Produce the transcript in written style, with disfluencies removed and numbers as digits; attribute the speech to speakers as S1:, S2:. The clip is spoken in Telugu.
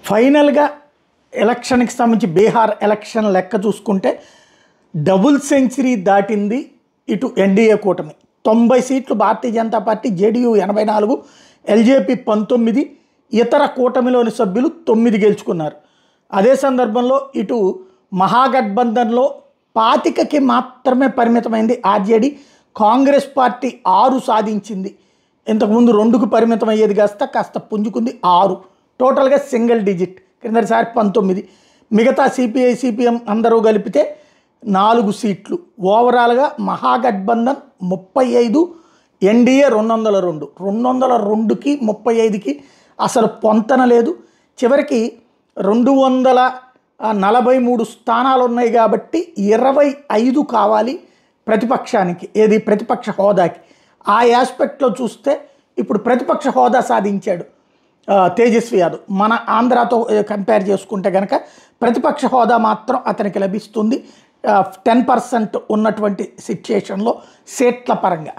S1: ఫైనల్గా ఎలక్షన్కి సంబంధించి బీహార్ ఎలక్షన్ లెక్క చూసుకుంటే డబుల్ సెంచరీ దాటింది ఇటు ఎన్డీఏ కూటమి. 90 సీట్లు Bharatiya Janata party, JDU 84, LJP 19, ఇతర కూటమిలోని సభ్యులు 9 గెలుచుకున్నారు. అదే సందర్భంలో ఇటు మహాగఠబంధన్లో 25కి మాత్రమే పరిమితమైంది ఆర్జేడీ. కాంగ్రెస్ పార్టీ 6 సాధించింది. ఇంతకుముందు 2కు పరిమితం అయ్యేది కాస్త పుంజుకుంది 6. టోటల్గా సింగిల్ డిజిట్. కిందసారి 19. మిగతా సిపిఐ సిపిఎం అందరూ కలిపితే 4 సీట్లు. ఓవరాల్గా మహాగఠబంధన్ 35, ఎన్డీఏ 202. 202కి 35కి అసలు పొంతన లేదు. చివరికి 243 స్థానాలు ఉన్నాయి కాబట్టి 25 కావాలి ప్రతిపక్షానికి, ఏది ప్రతిపక్ష హోదాకి. ఆ యాస్పెక్ట్లో చూస్తే ఇప్పుడు ప్రతిపక్ష హోదా సాధించాడు తేజస్వి యాదవ్. మన ఆంధ్రాతో కంపేర్ చేసుకుంటే కనుక ప్రతిపక్ష హోదా మాత్రం అతనికి లభిస్తుంది 10% ఉన్నటువంటి సిచ్యుయేషన్లో సీట్ల పరంగా.